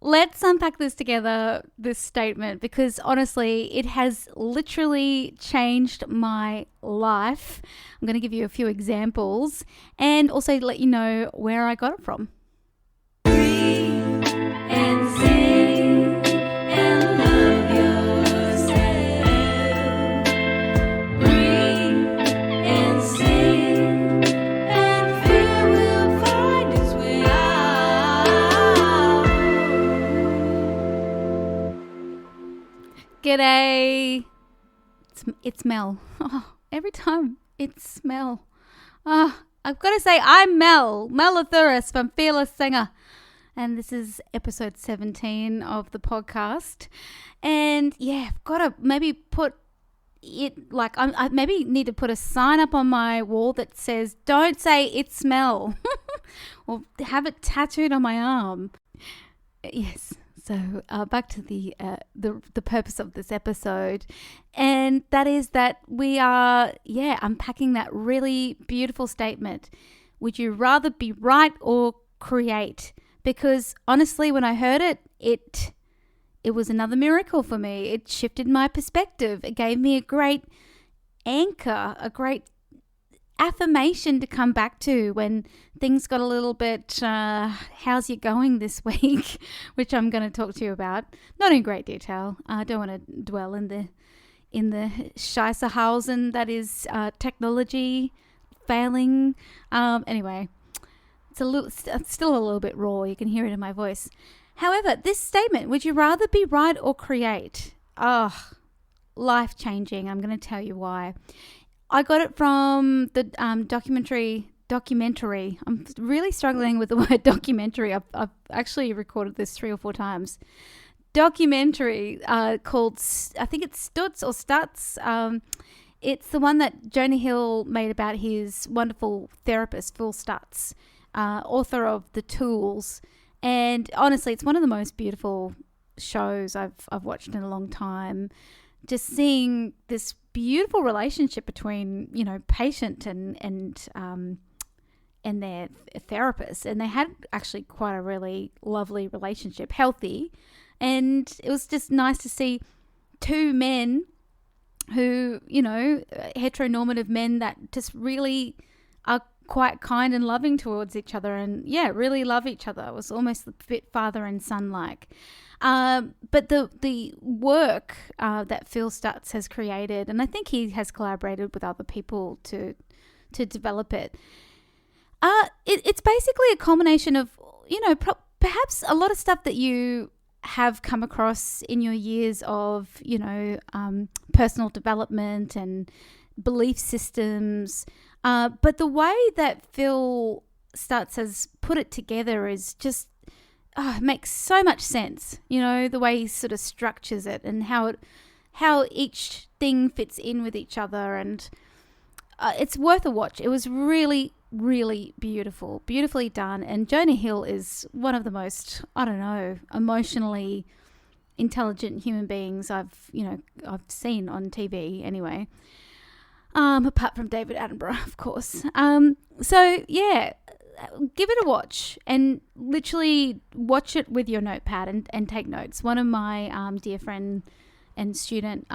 let's unpack this together, this statement, because honestly, it has literally changed my life. I'm going to give you a few examples and also let you know where I got it from. And sing and love yourself. Breathe and sing, and fear will find its way out. G'day. It's Mel. Oh, every time it's Mel. Oh, I've got to say, I'm Mel Athuris from Fearless Singer. And this is episode 17 of the podcast. And yeah, I've got to maybe put it, like, I maybe need to put a sign up on my wall that says, don't say it's Mel. Or have it tattooed on my arm. Yes. So back to the purpose of this episode. And that is that we are, unpacking that really beautiful statement. Would you rather be right or create? Because honestly, when I heard it, it was another miracle for me. It shifted my perspective. It gave me a great anchor, a great affirmation to come back to when things got a little bit, how's you going this week, which I'm going to talk to you about. Not in great detail. I don't want to dwell in the Scheisserhausen that is technology failing. Anyway. It's still a little bit raw. You can hear it in my voice. However, this statement, would you rather be right or create? Oh, life-changing. I'm going to tell you why. I got it from the documentary. I'm really struggling with the word documentary. I've actually recorded this 3 or 4 times. Documentary called, I think it's Stutz or Stutz. It's the one that Jonah Hill made about his wonderful therapist, Phil Stutz. Author of The Tools, and honestly, it's one of the most beautiful shows I've watched in a long time. Just seeing this beautiful relationship between patient and their therapist, and they had actually quite a really lovely relationship, healthy, and it was just nice to see 2 men who heteronormative men that just really are quite kind and loving towards each other, and really love each other. It was almost a bit father and son like. But the work that Phil Stutz has created, and I think he has collaborated with other people to develop it. It's basically a culmination of perhaps a lot of stuff that you have come across in your years of personal development and belief systems. But the way that Phil Stutz has put it together is just makes so much sense. The way he sort of structures it and how each thing fits in with each other, and it's worth a watch. It was really, really beautifully done. And Jonah Hill is one of the most, emotionally intelligent human beings I've seen on TV anyway. Apart from David Attenborough, of course. So give it a watch and literally watch it with your notepad and take notes. One of my dear friend and student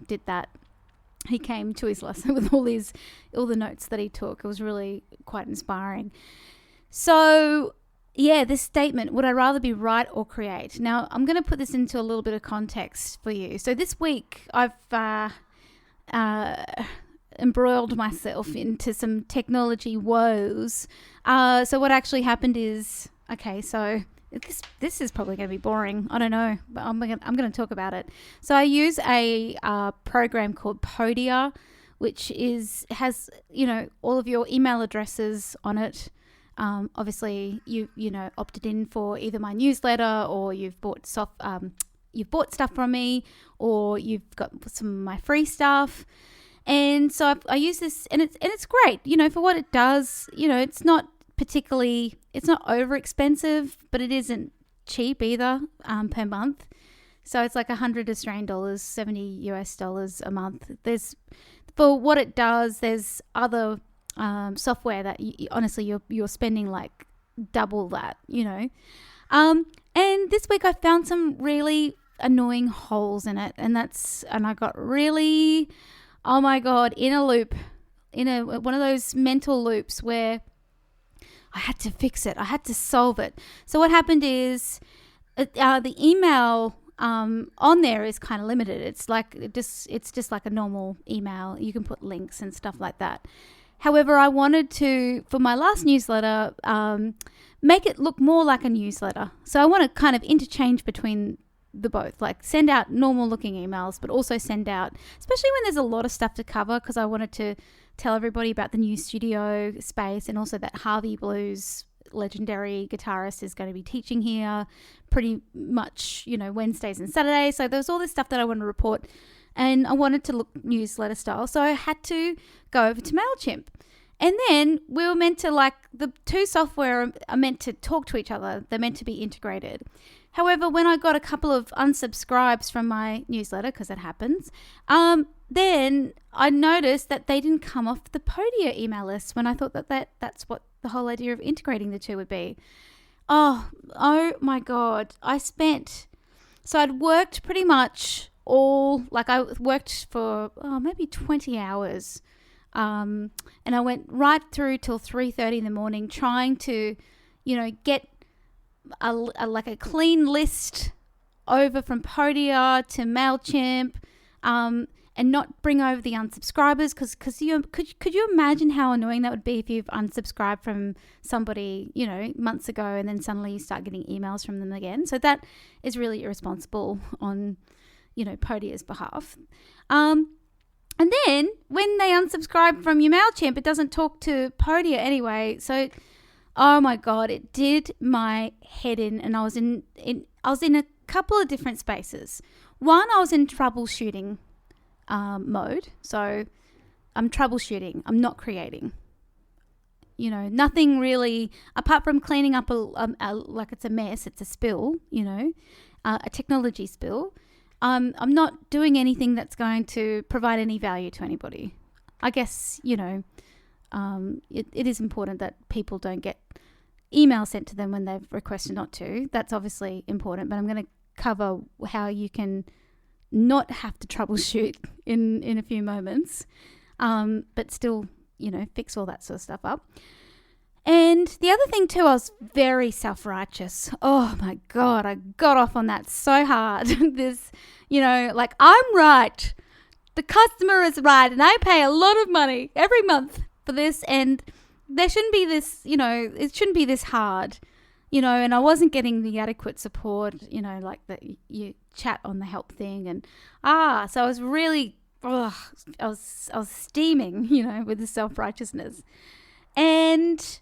did that. He came to his lesson with all the notes that he took. It was really quite inspiring. So this statement, would I rather be right or create? Now, I'm going to put this into a little bit of context for you. So this week, I've embroiled myself into some technology woes. So what actually happened is, so this is probably going to be boring. I don't know, but I'm going to talk about it. So I use a program called Podia, which has all of your email addresses on it. Obviously, you opted in for either my newsletter, or you've bought stuff from me, or you've got some of my free stuff. And so I use this, and it's great, for what it does. It's not over expensive, but it isn't cheap either per month. So it's like $100 Australian dollars, $70 US a month. For what it does, there's other software that honestly you're spending like double that, And this week I found some really annoying holes in it, and I got really, oh my God, in a loop, one of those mental loops where I had to fix it. I had to solve it. So what happened is the email on there is kind of limited. It's just like a normal email. You can put links and stuff like that. However, I wanted to, for my last newsletter, make it look more like a newsletter. So I want to kind of interchange between the both, like send out normal looking emails, but also send out, especially when there's a lot of stuff to cover, because I wanted to tell everybody about the new studio space, and also that Harvey Blues, legendary guitarist, is going to be teaching here pretty much, Wednesdays and Saturdays. So there was all this stuff that I wanted to report, and I wanted to look newsletter style. So I had to go over to MailChimp. And then we were meant to, the two software are meant to talk to each other. They're meant to be integrated. However, when I got a couple of unsubscribes from my newsletter, because it happens, then I noticed that they didn't come off the Podia email list, when I thought that's what the whole idea of integrating the two would be. Oh my God. So I'd worked pretty much I worked for maybe 20 hours. And I went right through till 3:30 in the morning trying to, get a clean list over from Podia to MailChimp, and not bring over the unsubscribers, because could you imagine how annoying that would be if you've unsubscribed from somebody, months ago, and then suddenly you start getting emails from them again. So that is really irresponsible on, Podia's behalf. And then when they unsubscribe from your MailChimp, it doesn't talk to Podia anyway. So, oh my God, it did my head in, and I was in a couple of different spaces. One, I was in troubleshooting mode. So I'm troubleshooting. I'm not creating. Nothing really, apart from cleaning up like it's a mess, it's a spill, a technology spill. I'm not doing anything that's going to provide any value to anybody. I guess, it is important that people don't get email sent to them when they've requested not to. That's obviously important, but I'm going to cover how you can not have to troubleshoot in a few moments, but still, fix all that sort of stuff up. And the other thing too, I was very self-righteous. Oh my God, I got off on that so hard. I'm right. The customer is right, and I pay a lot of money every month for this, and there shouldn't be this, it shouldn't be this hard, and I wasn't getting the adequate support, like that you chat on the help thing, and so I was really, I was steaming, with the self-righteousness. And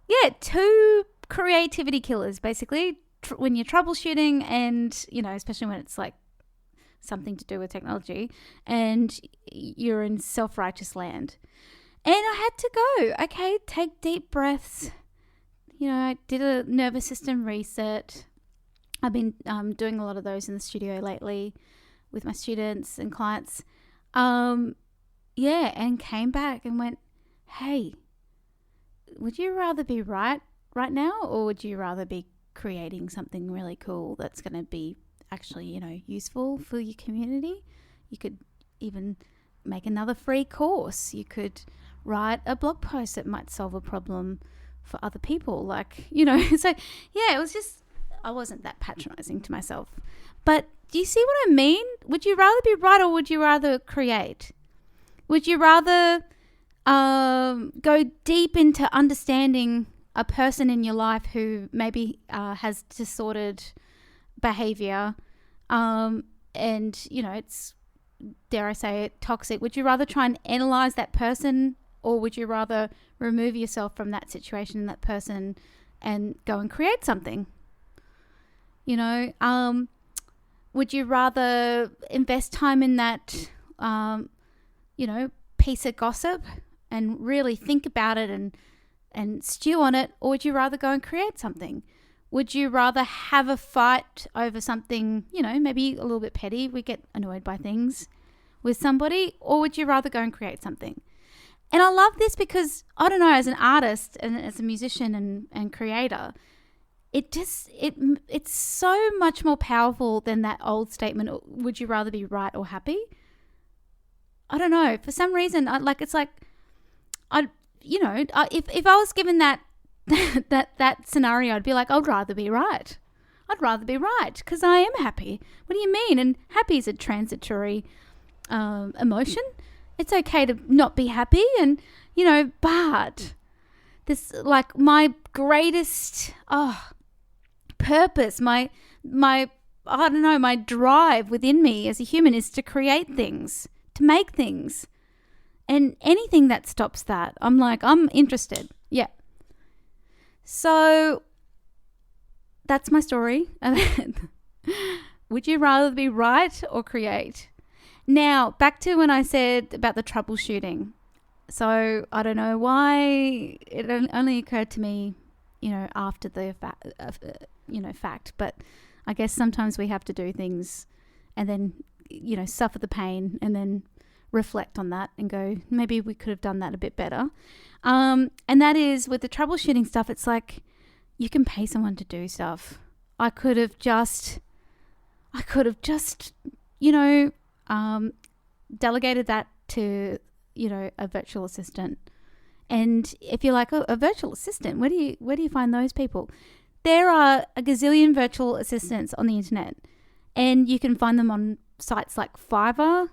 yeah, two creativity killers, basically, when you're troubleshooting, and, especially when it's like something to do with technology, and you're in self-righteous land. And I had to go, okay, take deep breaths. I did a nervous system reset. I've been doing a lot of those in the studio lately with my students and clients. And came back and went, hey, would you rather be right now, or would you rather be creating something really cool that's going to be actually, useful for your community? You could even make another free course. You could write a blog post that might solve a problem for other people. So yeah, it was just, I wasn't that patronizing to myself. But do you see what I mean? Would you rather be right, or would you rather create? Would you rather go deep into understanding a person in your life who maybe has disordered behavior, and it's, dare I say it, toxic? Would you rather try and analyze that person, or would you rather remove yourself from that situation, that person, and go and create something? Would you rather invest time in that, piece of gossip and really think about it and stew on it, or would you rather go and create something? Would you rather have a fight over something, maybe a little bit petty? We get annoyed by things with somebody, or would you rather go and create something? And I love this because, I don't know, as an artist and as a musician and creator, it's so much more powerful than that old statement, would you rather be right or happy? I don't know. For some reason, if I was given that that scenario, I'd be like, I'd rather be right. I'd rather be right because I am happy. What do you mean? And happy is a transitory emotion. It's okay to not be happy, and but this, like, my greatest purpose, my I don't know, my drive within me as a human is to create things, to make things, and anything that stops that, I'm interested. Yeah. So that's my story. Would you rather be right or create? Now, back to when I said about the troubleshooting. So I don't know why it only occurred to me, after the fact. But I guess sometimes we have to do things and then, suffer the pain and then reflect on that and go, maybe we could have done that a bit better. And that is with the troubleshooting stuff. It's like you can pay someone to do stuff. I could have just delegated that to, a virtual assistant. And if you're like, oh, a virtual assistant, where do you find those people? There are a gazillion virtual assistants on the internet, and you can find them on sites like Fiverr.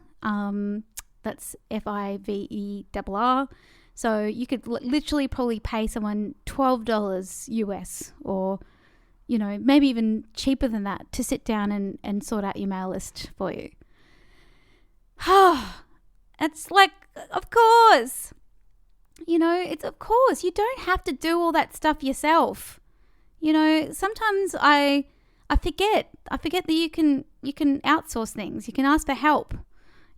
That's Fiverr. So you could literally probably pay someone $12 US, or maybe even cheaper than that, to sit down and sort out your mail list for you. It's like, of course, it's of course, you don't have to do all that stuff yourself. Sometimes I forget that you can outsource things. You can ask for help.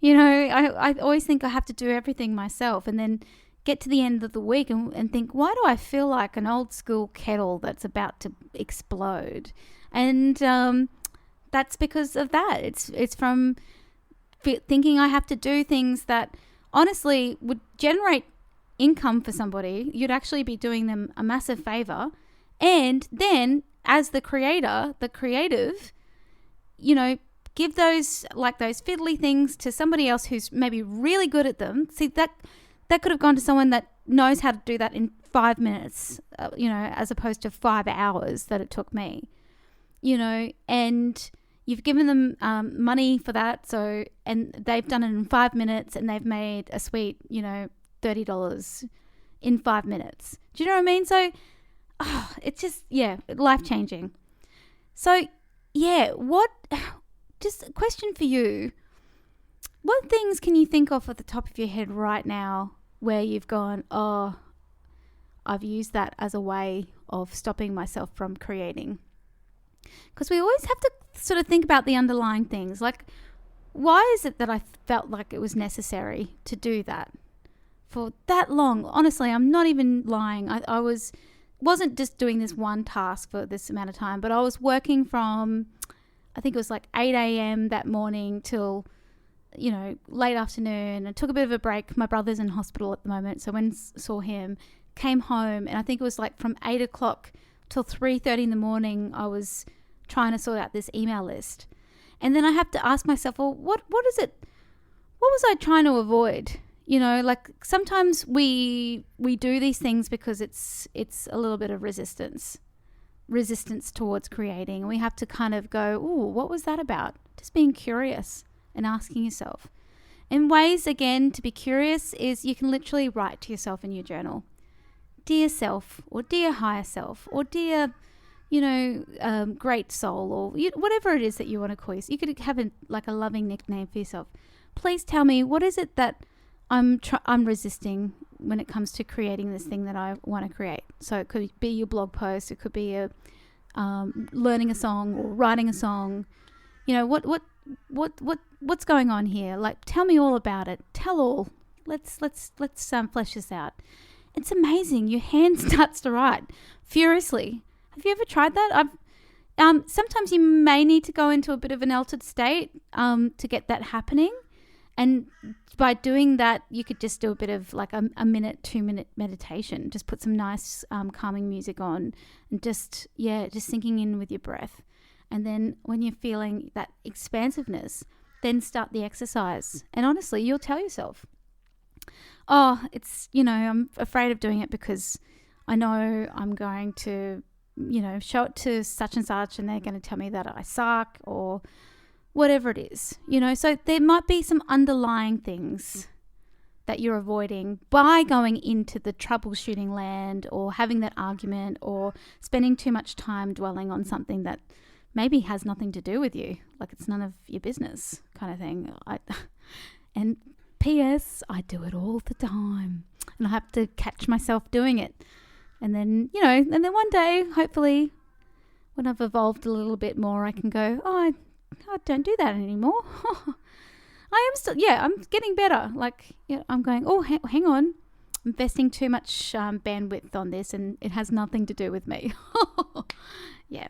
I always think I have to do everything myself, and then get to the end of the week and think, why do I feel like an old school kettle that's about to explode? And that's because of that. It's from thinking I have to do things that honestly would generate income for somebody. You'd actually be doing them a massive favor. And then as the creative, give those fiddly things to somebody else who's maybe really good at them. See, that could have gone to someone that knows how to do that in 5 minutes, as opposed to 5 hours that it took me, and you've given them money for that. So, and they've done it in 5 minutes, and they've made a sweet, $30 in 5 minutes. Do you know what I mean? So, it's just, life-changing. So, just a question for you. What things can you think of at the top of your head right now where you've gone, oh, I've used that as a way of stopping myself from creating? Because we always have to sort of think about the underlying things. Like, why is it that I felt like it was necessary to do that for that long? Honestly, I'm not even lying. I wasn't just doing this one task for this amount of time, but I was working from, I think it was like 8 a.m. that morning till, late afternoon. I took a bit of a break. My brother's in hospital at the moment, so when saw him, came home, and I think it was like from 8 o'clock till 3:30 in the morning, I was trying to sort out this email list. And then I have to ask myself, well, what is it? What was I trying to avoid? Like sometimes we do these things because it's a little bit of resistance towards creating. And we have to kind of go, ooh, what was that about? Just being curious and asking yourself. And ways, again, to be curious is you can literally write to yourself in your journal. Dear self, or dear higher self, or dear, great soul, or whatever it is that you want to call yourself. You could have a loving nickname for yourself. Please tell me, what is it that I'm resisting when it comes to creating this thing that I want to create? So it could be your blog post, it could be learning a song or writing a song. What's going on here? Like, tell me all about it. Tell all. Let's flesh this out. It's amazing. Your hand starts to write furiously. Have you ever tried that? Sometimes you may need to go into a bit of an altered state to get that happening. And by doing that, you could just do a bit of like a minute, 2-minute meditation. Just put some nice calming music on and just sinking in with your breath. And then when you're feeling that expansiveness, then start the exercise. And honestly, you'll tell yourself, oh, it's, I'm afraid of doing it because I know I'm going to, show it to such and such and they're going to tell me that I suck or whatever it is, So there might be some underlying things that you're avoiding by going into the troubleshooting land or having that argument or spending too much time dwelling on something that maybe has nothing to do with you, like it's none of your business kind of thing. And P.S., I do it all the time and I have to catch myself doing it. And then, and then one day, hopefully, when I've evolved a little bit more, I can go, oh, I don't do that anymore. I am still, I'm getting better. Like, I'm going, oh, hang on. I'm investing too much bandwidth on this and it has nothing to do with me. Yeah.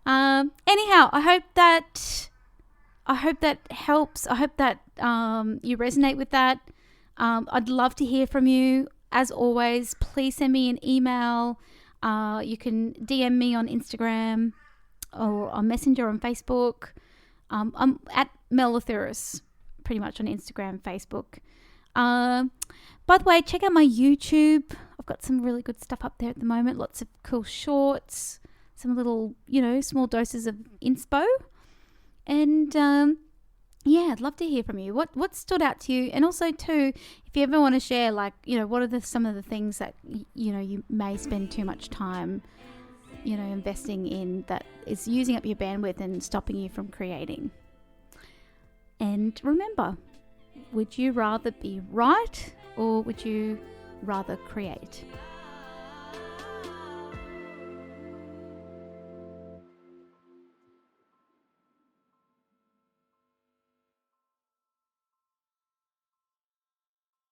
Anyhow, I hope that helps. I hope that you resonate with that. I'd love to hear from you. As always, please send me an email. You can DM me on Instagram or on Messenger on Facebook. I'm at Mel Lathouris, pretty much on Instagram, Facebook. By the way, check out my YouTube. I've got some really good stuff up there at the moment. Lots of cool shorts, some little, small doses of inspo. And I'd love to hear from you. What stood out to you? And also too, if you ever want to share, like, what are some of the things that, you may spend too much time, investing in that is using up your bandwidth and stopping you from creating. And remember, would you rather be right or would you rather create?